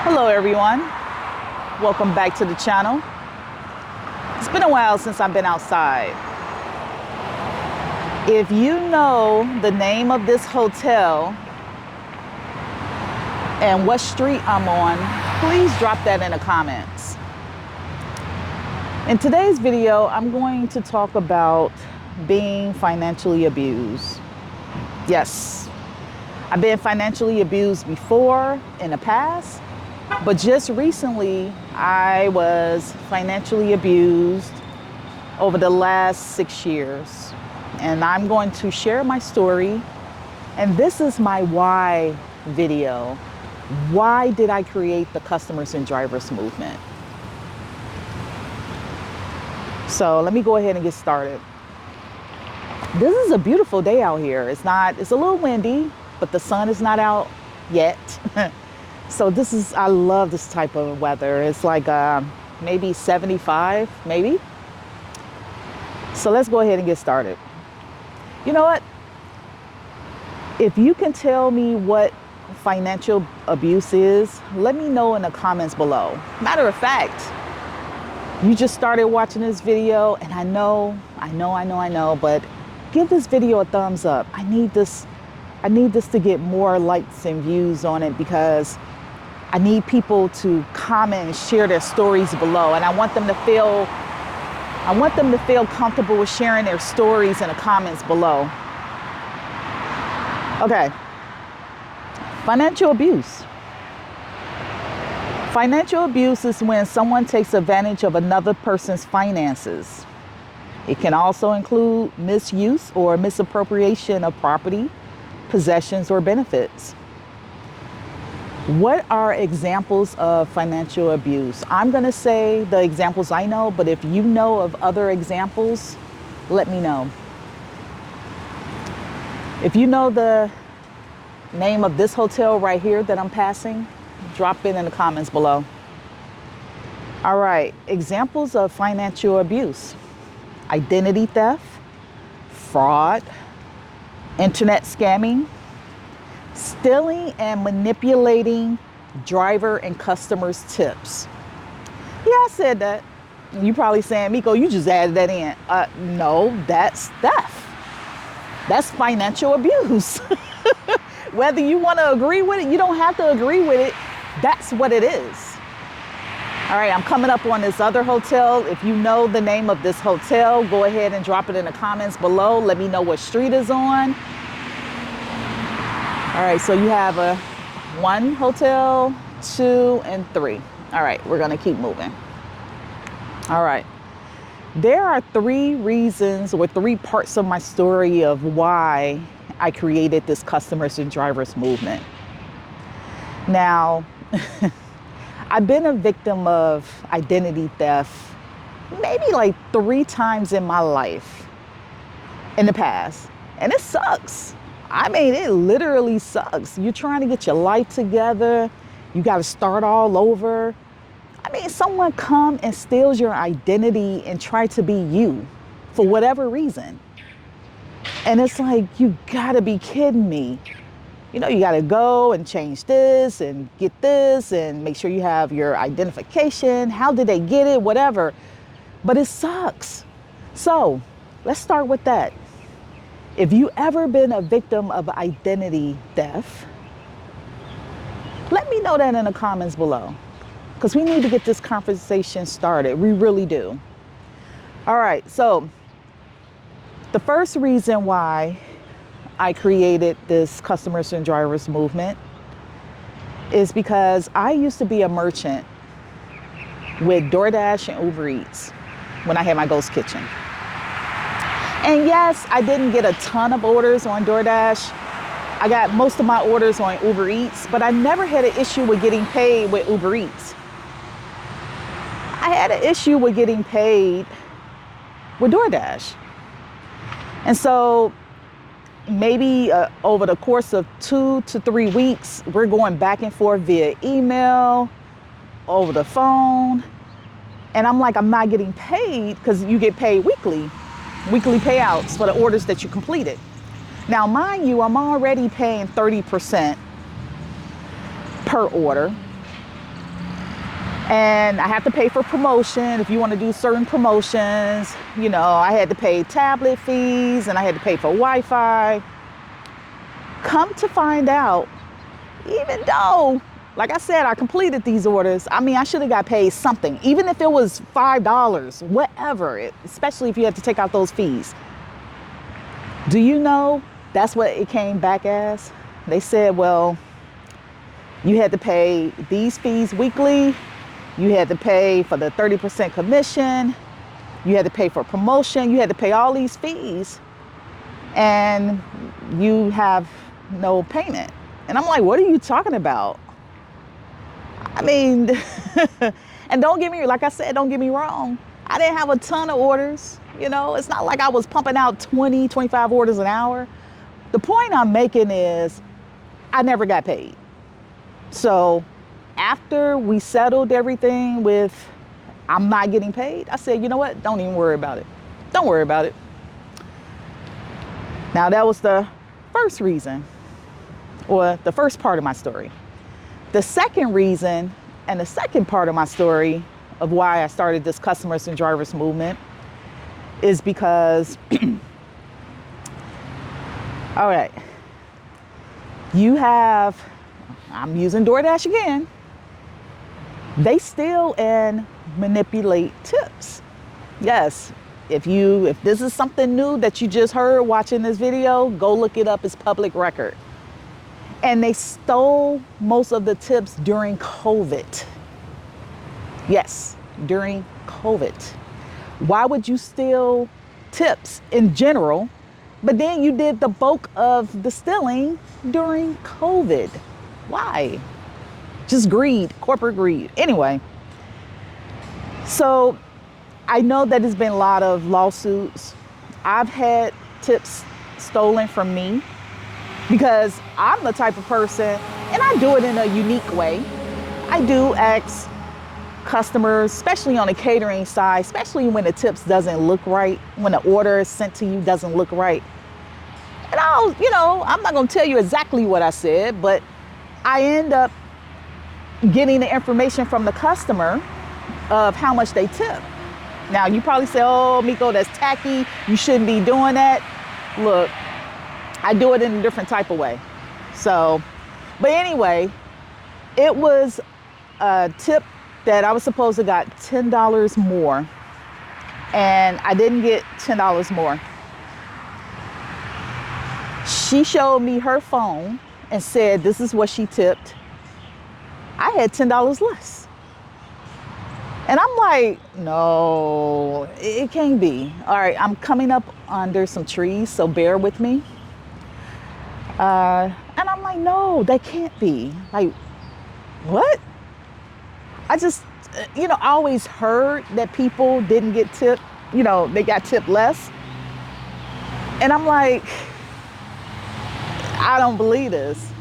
Hello everyone, welcome back to the channel. It's been a while since I've been outside. If you know the name of this hotel and what street I'm on, please drop that in the comments. In today's video, I'm going to talk about being financially abused. Yes, I've been financially abused before in the past. But just recently, I was financially abused over the last 6 years. And I'm going to share my story. And this is my why video. Why did I create the Customers and Drivers movement? So let me go ahead and get started. This is a beautiful day out here. It's a little windy, but the sun is not out yet. So I love this type of weather. It's like maybe 75, maybe. So let's go ahead and get started. You know what? If you can tell me what financial abuse is, let me know in the comments below. Matter of fact, you just started watching this video and I know, but give this video a thumbs up. I need this to get more likes and views on it because I need people to comment and share their stories below, and I want them to feel comfortable with sharing their stories in the comments below. Okay. Financial abuse. Financial abuse is when someone takes advantage of another person's finances. It can also include misuse or misappropriation of property, possessions, or benefits. What are examples of financial abuse? I'm going to say the examples I know, but if you know of other examples, let me know. If you know the name of this hotel right here that I'm passing, drop it in the comments below. All right, examples of financial abuse: identity theft, fraud, internet scamming, stealing and manipulating driver and customers' tips. Yeah, I said that. You probably saying, Miko, you just added that in. No, that's theft. That's financial abuse. Whether you want to agree with it, you don't have to agree with it. That's what it is. All right, I'm coming up on this other hotel. If you know the name of this hotel, go ahead and drop it in the comments below. Let me know what street it's on. All right, so you have 1 hotel, 2, and 3. All right, we're gonna keep moving. All right, there are 3 reasons or 3 parts of my story of why I created this Customers and Drivers movement. Now, I've been a victim of identity theft maybe like 3 times in my life in the past, and it sucks. I mean, it literally sucks. You're trying to get your life together. You got to start all over. I mean, someone come and steals your identity and try to be you for whatever reason. And it's like, you got to be kidding me. You know, you got to go and change this and get this and make sure you have your identification. How did they get it? Whatever. But it sucks. So let's start with that. If you ever been a victim of identity theft, let me know that in the comments below, because we need to get this conversation started. We really do. All right, so the first reason why I created this Customers and Drivers movement is because I used to be a merchant with DoorDash and Uber Eats when I had my ghost kitchen. And yes, I didn't get a ton of orders on DoorDash. I got most of my orders on Uber Eats, but I never had an issue with getting paid with Uber Eats. I had an issue with getting paid with DoorDash. And so maybe over the course of 2 to 3 weeks, we're going back and forth via email, over the phone. And I'm like, I'm not getting paid, because you get paid weekly payouts for the orders that you completed. Now, mind you, I'm already paying 30% per order. And I have to pay for promotion if you want to do certain promotions. You know, I had to pay tablet fees and I had to pay for Wi-Fi. Come to find out, even though, like I said, I completed these orders, I mean, I should have got paid something, even if it was $5, whatever, especially if you had to take out those fees. Do you know that's what it came back as? They said, well, you had to pay these fees weekly. You had to pay for the 30% commission. You had to pay for promotion. You had to pay all these fees. And you have no payment. And I'm like, what are you talking about? I mean, and don't get me, like I said, don't get me wrong. I didn't have a ton of orders. You know, it's not like I was pumping out 20, 25 orders an hour. The point I'm making is I never got paid. So after we settled everything with I'm not getting paid, I said, you know what? Don't even worry about it. Don't worry about it. Now, that was the first reason, or the first part of my story. The second reason and the second part of my story of why I started this customers and drivers movement is because, all right, you have, I'm using DoorDash again, they steal and manipulate tips. Yes, if this is something new that you just heard watching this video, go look it up. It's public record. And they stole most of the tips during COVID. Yes, during COVID. Why would you steal tips in general, but then you did the bulk of the stealing during COVID? Why? Just greed, corporate greed. Anyway, so I know that there's been a lot of lawsuits. I've had tips stolen from me because I'm the type of person, and I do it in a unique way. I do ask customers, especially on the catering side, especially when the tips doesn't look right, when the order is sent to you doesn't look right. And I'm not gonna tell you exactly what I said, but I end up getting the information from the customer of how much they tip. Now, you probably say, oh, Miko, that's tacky. You shouldn't be doing that. Look, I do it in a different type of way. So, but anyway, it was a tip that I was supposed to got $10 more, and I didn't get $10 more. She showed me her phone and said, this is what she tipped. I had $10 less. And I'm like, no, it can't be. All right, I'm coming up under some trees, so bear with me. And I'm like, no, that can't be. Like, what? I just, I always heard that people didn't get tipped, they got tipped less. And I'm like, I don't believe this.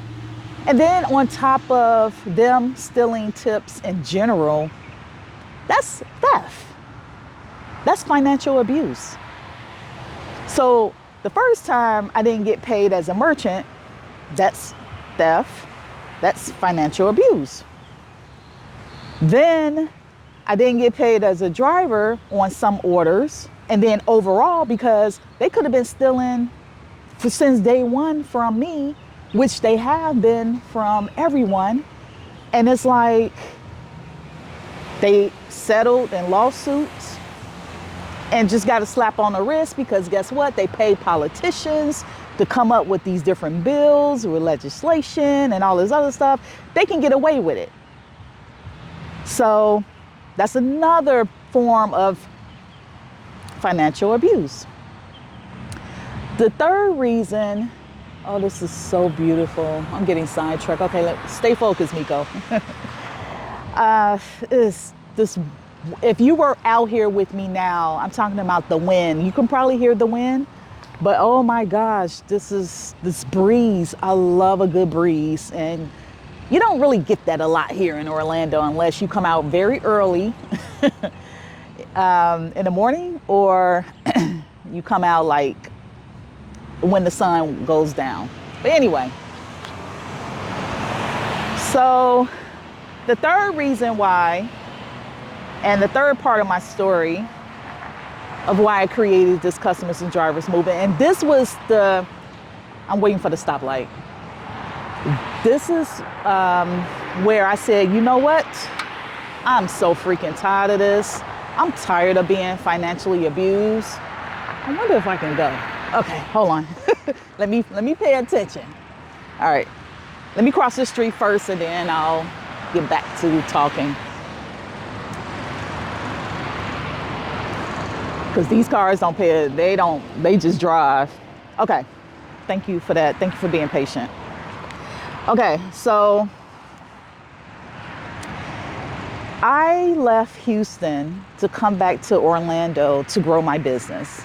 And then on top of them stealing tips in general, that's theft. That's financial abuse. So the first time I didn't get paid as a merchant, that's theft. That's financial abuse. Then I didn't get paid as a driver on some orders. And then overall, because they could have been stealing since day one from me, which they have been from everyone. And it's like they settled in lawsuits and just got a slap on the wrist because guess what? They pay politicians to come up with these different bills with legislation and all this other stuff. They can get away with it. So that's another form of financial abuse. The third reason, oh, this is so beautiful. I'm getting sidetracked. Okay, stay focused, Miko. Is this, if you were out here with me now, I'm talking about the wind. You can probably hear the wind, but oh my gosh, this breeze. I love a good breeze. And you don't really get that a lot here in Orlando unless you come out very early in the morning, or you come out like when the sun goes down. But anyway, so the third reason why And the third part of my story of why I created this customers and drivers movement, and this was I'm waiting for the stoplight. This is where I said, you know what? I'm so freaking tired of this. I'm tired of being financially abused. I wonder if I can go. Okay, hold on. let me pay attention. All right, let me cross the street first and then I'll get back to talking. Because these cars don't pay, they just drive. Okay, thank you for that. Thank you for being patient. Okay, so I left Houston to come back to Orlando to grow my business.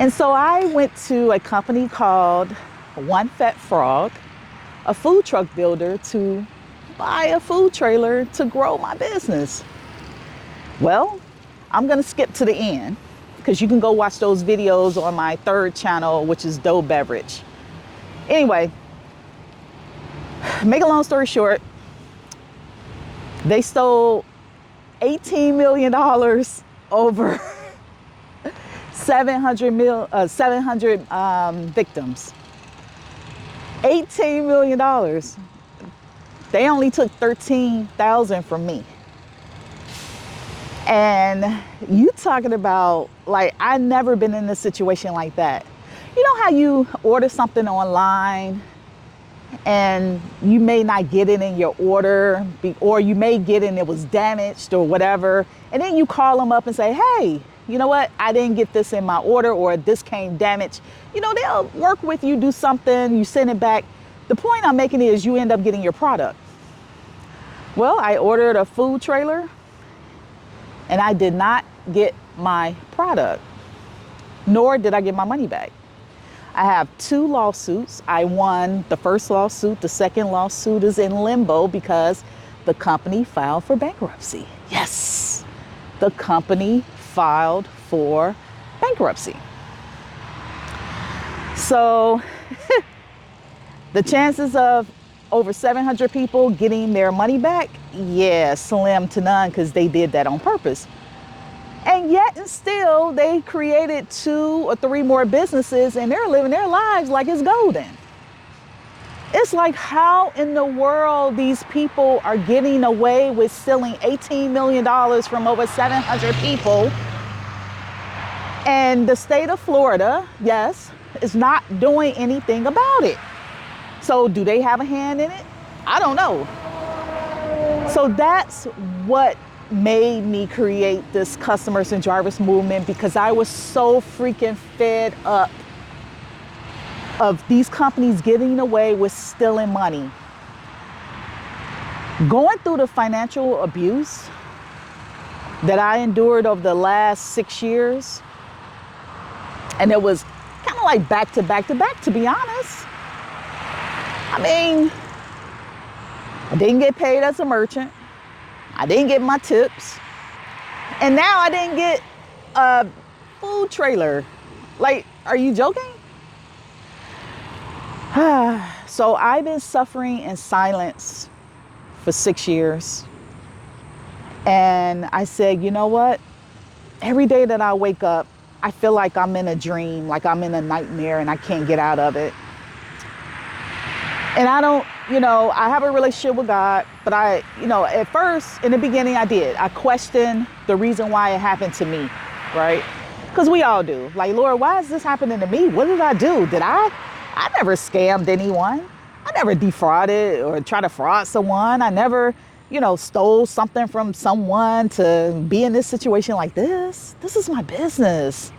And so I went to a company called One Fat Frog, a food truck builder, to buy a food trailer to grow my business. Well, I'm gonna skip to the end because you can go watch those videos on my third channel, which is Doe Beverage. Anyway, make a long story short, they stole $18 million over 700 victims. $18 million. They only took $13,000 from me. And you talking about, like, I've never been in a situation like that. You know how you order something online and you may not get it in your order, or you may get it and it was damaged or whatever, and then you call them up and say, hey, you know what, I didn't get this in my order, or this came damaged. You know, they'll work with you, do something, you send it back. The point I'm making is you end up getting your product. Well, I ordered a food trailer and I did not get my product, nor did I get my money back. I have 2 lawsuits. I won the first lawsuit. The second lawsuit is in limbo because the company filed for bankruptcy. Yes, the company filed for bankruptcy. So the chances of over 700 people getting their money back, yeah, slim to none, because they did that on purpose. And yet and still, they created 2 or 3 more businesses and they're living their lives like it's golden. It's like, how in the world these people are getting away with stealing $18 million from over 700 people. And the state of Florida, yes, is not doing anything about it. So do they have a hand in it? I don't know. So that's what made me create this customers and drivers movement, because I was so freaking fed up of these companies getting away with stealing money. Going through the financial abuse that I endured over the last 6 years, and it was kind of like back to back to back, to be honest. I mean, I didn't get paid as a merchant. I didn't get my tips. And now I didn't get a food trailer. Like, are you joking? So I've been suffering in silence for 6 years. And I said, you know what? Every day that I wake up, I feel like I'm in a dream, like I'm in a nightmare and I can't get out of it. And I don't, I have a relationship with God, but at first, in the beginning, I did. I questioned the reason why it happened to me, right? Because we all do. Like, Lord, why is this happening to me? What did I do? I never scammed anyone. I never defrauded or tried to fraud someone. I never, stole something from someone to be in this situation like this. This is my business.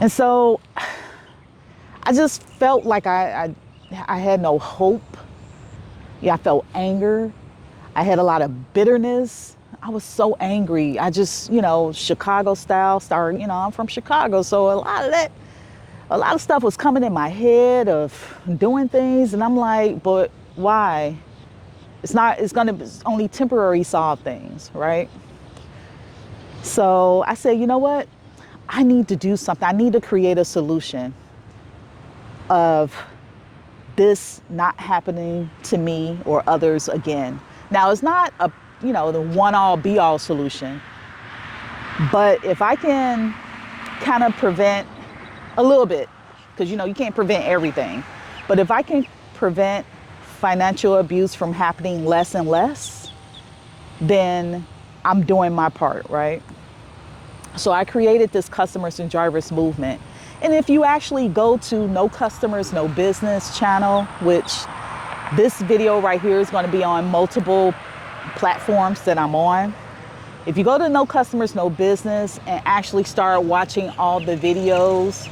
And so I just felt like I had no hope. Yeah, I felt anger. I had a lot of bitterness. I was so angry. I just, Chicago style started, I'm from Chicago. So a lot of stuff was coming in my head of doing things. And I'm like, but why? It's going to only temporary solve things, right? So I said, you know what? I need to do something. I need to create a solution of this not happening to me or others again. Now, it's not a the one all be all solution. But if I can kind of prevent a little bit, because you can't prevent everything, but if I can prevent financial abuse from happening less and less, then I'm doing my part, right? So I created this customers and drivers movement. And if you actually go to No Customers, No Business channel, which this video right here is going to be on multiple platforms that I'm on. If you go to No Customers, No Business and actually start watching all the videos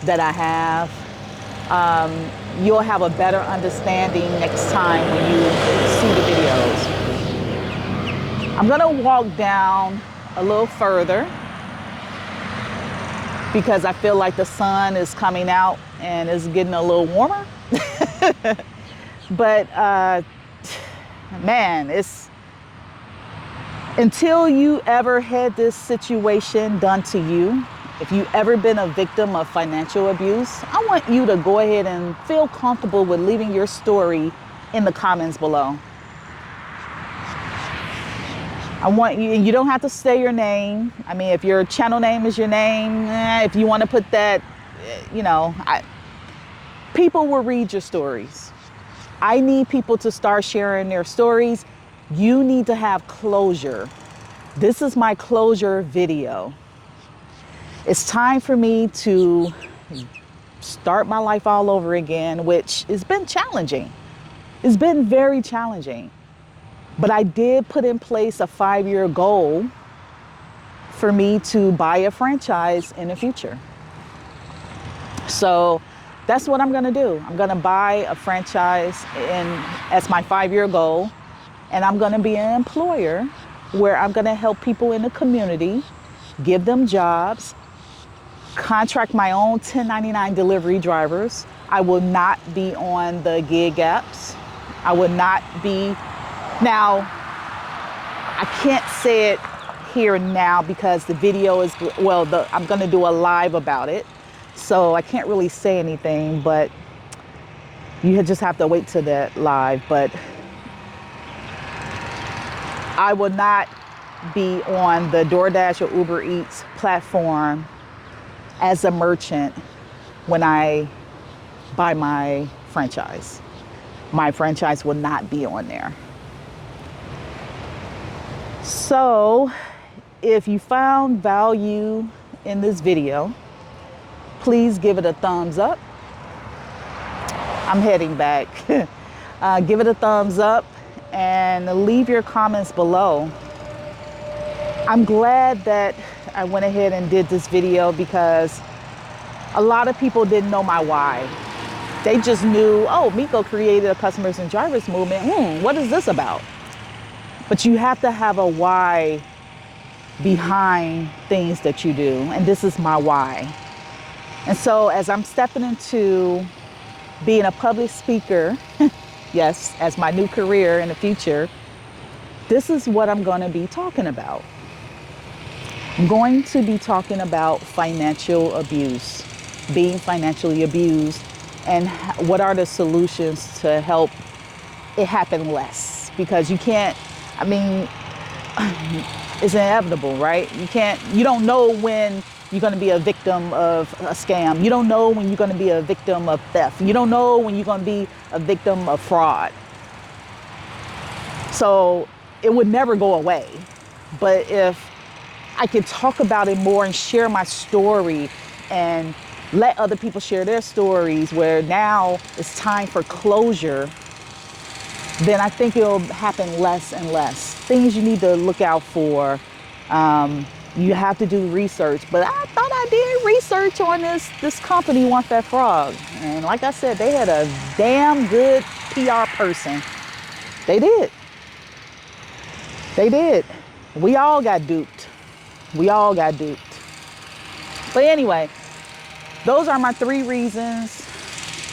that I have, you'll have a better understanding next time when you see the videos. I'm going to walk down a little further because I feel like the sun is coming out and it's getting a little warmer. But man, it's until you ever had this situation done to you, if you ever been a victim of financial abuse, I want you to go ahead and feel comfortable with leaving your story in the comments below. I want you, and you don't have to say your name. I mean, if your channel name is your name, if you want to put that, people will read your stories. I need people to start sharing their stories. You need to have closure. This is my closure video. It's time for me to start my life all over again, which has been challenging. It's been very challenging. But I did put in place a 5-year goal for me to buy a franchise in the future. So that's what I'm going to do. I'm going to buy a franchise as my 5-year goal. And I'm going to be an employer where I'm going to help people in the community, give them jobs, contract my own 1099 delivery drivers. I will not be on the gig apps. I will not be. Now, I can't say it here now because the video is, I'm going to do a live about it. So I can't really say anything, but you just have to wait till that live. But I will not be on the DoorDash or Uber Eats platform as a merchant when I buy my franchise. My franchise will not be on there. So if you found value in this video, please give it a thumbs up. I'm heading back. Give it a thumbs up and leave your comments below. I'm glad that I went ahead and did this video because a lot of people didn't know my why. They just knew, oh, Miko created a customers and drivers movement. What is this about? But you have to have a why behind things that you do. And this is my why. And so as I'm stepping into being a public speaker, yes, as my new career in the future, this is what I'm going to be talking about. I'm going to be talking about financial abuse, being financially abused, and what are the solutions to help it happen less. Because you can't, it's inevitable, right? You don't know when you're going to be a victim of a scam. You don't know when you're going to be a victim of theft. You don't know when you're going to be a victim of fraud. So it would never go away. But if I can talk about it more and share my story and let other people share their stories where now it's time for closure, then I think it'll happen less and less. Things you need to look out for. You have to do research, but I thought I did research on this company, Want That Frog. And like I said, they had a damn good PR person. They did. We all got duped. But anyway, those are my 3 reasons,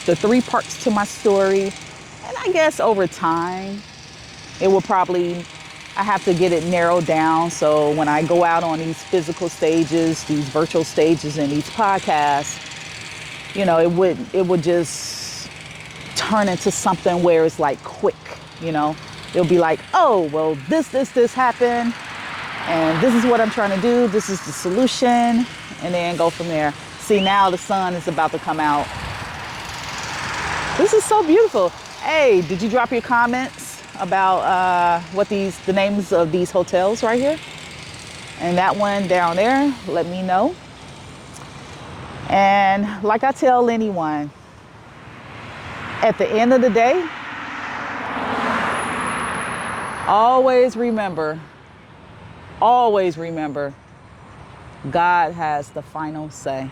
the 3 parts to my story. And I guess over time, it will probably, I have to get it narrowed down. So when I go out on these physical stages, these virtual stages and these podcasts, it would just turn into something where it's like quick, It'll be like, oh, well, this happened. And this is what I'm trying to do. This is the solution. And then go from there. See, now the sun is about to come out. This is so beautiful. Hey, did you drop your comments about what the names of these hotels right here? And that one down there, let me know. And like I tell anyone, at the end of the day, always remember, God has the final say.